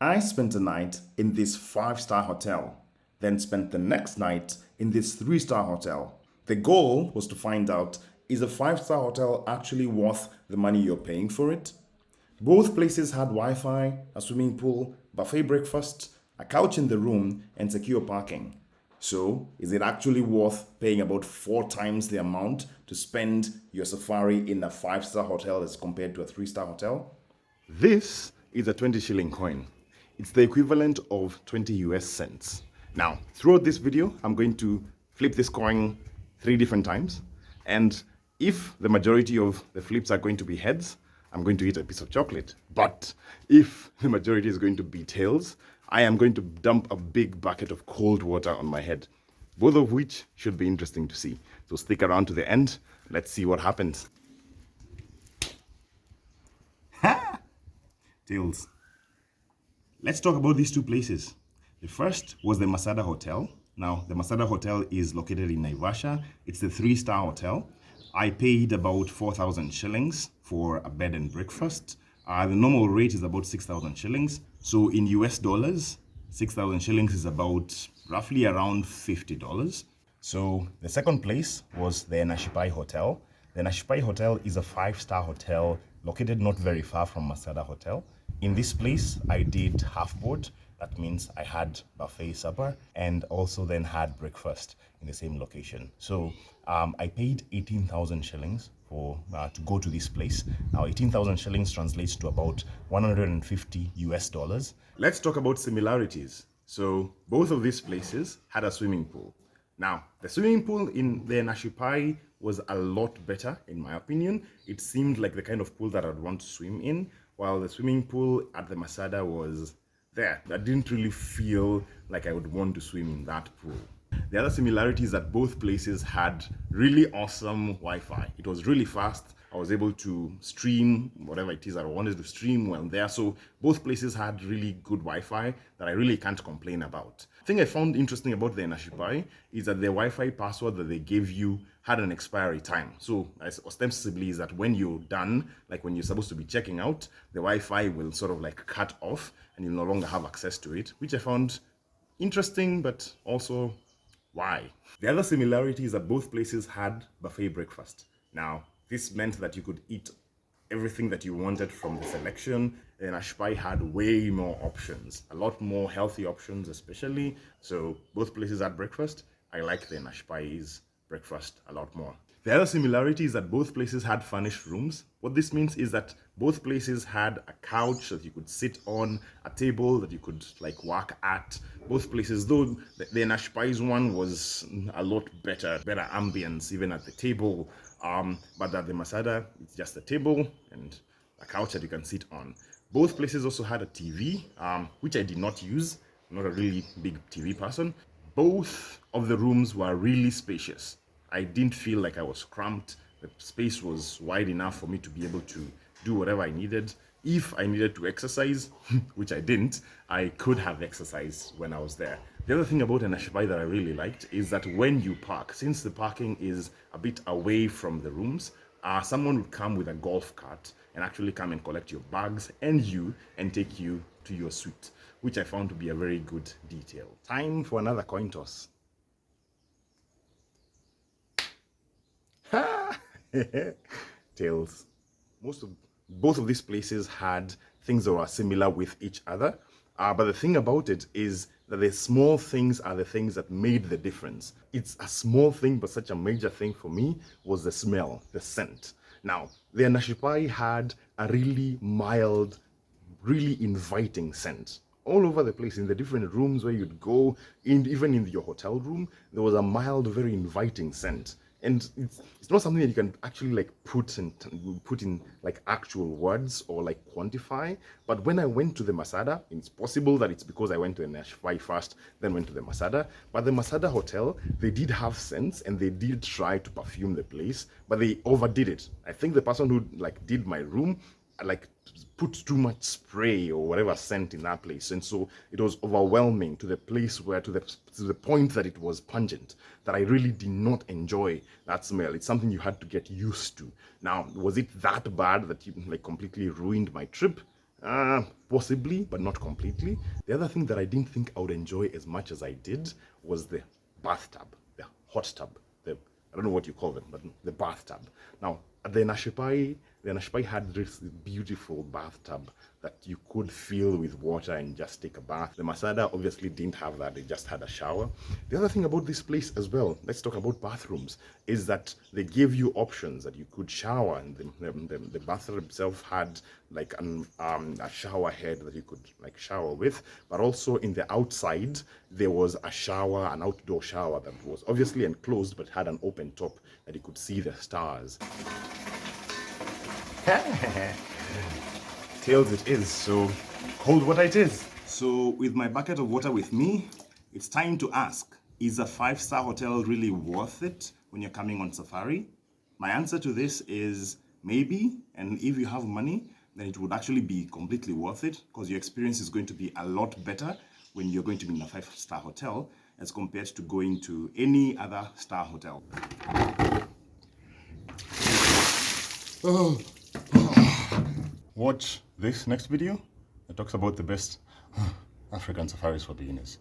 I spent a night in this 5-star hotel, then spent the next night in this 3-star hotel. The goal was to find out, is a 5-star hotel actually worth the money you're paying for it? Both places had Wi-Fi, a swimming pool, buffet breakfast, a couch in the room, and secure parking. So, is it actually worth paying about 4 times the amount to spend your safari in a 5-star hotel as compared to a 3-star hotel? This is a 20 shilling coin. It's the equivalent of 20 US cents. Now, throughout this video, I'm going to flip this coin 3 different times. And if the majority of the flips are going to be heads, I'm going to eat a piece of chocolate. But if the majority is going to be tails, I am going to dump a big bucket of cold water on my head. Both of which should be interesting to see. So stick around to the end. Let's see what happens. Ha! Tails. Let's talk about these 2 places. The first was the Masada Hotel. Now, the Masada Hotel is located in Naivasha. It's the 3-star hotel. I paid about 4,000 shillings for a bed and breakfast. The normal rate is about 6,000 shillings. So in US dollars, 6,000 shillings is about roughly around $50. So the second place was the Enashipai Hotel. The Enashipai Hotel is a 5-star hotel located not very far from Masada Hotel. In this place, I did half board. That means I had buffet supper and also then had breakfast in the same location. So I paid 18,000 shillings for to go to this place. Now 18,000 shillings translates to about 150 US dollars. Let's talk about similarities. So both of these places had a swimming pool. Now, the swimming pool in the Enashipai was a lot better, in my opinion. It seemed like the kind of pool that I'd want to swim in, while the swimming pool at the Masada was there. I didn't really feel like I would want to swim in that pool. The other similarity is that both places had really awesome Wi-Fi. It was really fast. I was able to stream whatever it is that I wanted to stream while there. So both places had really good Wi-Fi that I really can't complain about. The thing I found interesting about the Enashipai is that the Wi-Fi password that they gave you had an expiry time. So ostensibly is that when you're done, like when you're supposed to be checking out, the Wi-Fi will sort of like cut off and you'll no longer have access to it, which I found interesting, but also why? The other similarity is that both places had buffet breakfast. Now, this meant that you could eat everything that you wanted from the selection, and Enashipai had way more options, a lot more healthy options especially. So both places had breakfast. I like the Enashipai's breakfast a lot more. The other similarity is that both places had furnished rooms. What this means is that both places had a couch that you could sit on, a table that you could like work at. Both places, though the Enashipai's one was a lot better ambience even at the table. But at the Masada, it's just a table and a couch that you can sit on. Both places also had a TV, which I did not use. I'm not a really big TV person. Both of the rooms were really spacious. I didn't feel like I was cramped. The space was wide enough for me to be able to do whatever I needed. If I needed to exercise, which I didn't, I could have exercised when I was there. The other thing about Enashipai that I really liked is that when you park, since the parking is a bit away from the rooms, someone would come with a golf cart and actually come and collect your bags and take you to your suite, which I found to be a very good detail. Time for another coin toss. Tails. Both of these places had things that were similar with each other, but the thing about it is that the small things are the things that made the difference. It's a small thing, but such a major thing for me was the smell, the scent. Now, the Enashipai had a really mild, really inviting scent. All over the place, in the different rooms where you'd go, even in your hotel room, there was a mild, very inviting scent. And it's not something that you can actually like put in like actual words or like quantify. But when I went to the Masada, it's possible that it's because I went to Enashipai first, then went to the Masada. But the Masada Hotel, they did have scents and they did try to perfume the place, but they overdid it. I think the person who like did my room like put too much spray or whatever scent in that place, and so it was overwhelming to the place where to the point that it was pungent, that I really did not enjoy that smell. It's something you had to get used to. Now, was it that bad that you like completely ruined my trip? Possibly, but not completely. The other thing that I didn't think I would enjoy as much as I did was the bathtub, the hot tub, I don't know what you call them, but the bathtub. Now, at the Enashipai had this beautiful bathtub that you could fill with water and just take a bath. The Masada obviously didn't have that, they just had a shower. The other thing about this place as well, let's talk about bathrooms, is that they gave you options that you could shower, and the bathroom itself had like a shower head that you could like shower with, but also in the outside there was a shower, an outdoor shower that was obviously enclosed but had an open top that you could see the stars. Tails it is, so cold water it is. So with my bucket of water with me, it's time to ask, is a 5-star hotel really worth it when you're coming on safari? My answer to this is maybe, and if you have money, then it would actually be completely worth it, because your experience is going to be a lot better when you're going to be in a 5-star hotel as compared to going to any other star hotel. Watch this next video that talks about the best African safaris for beginners.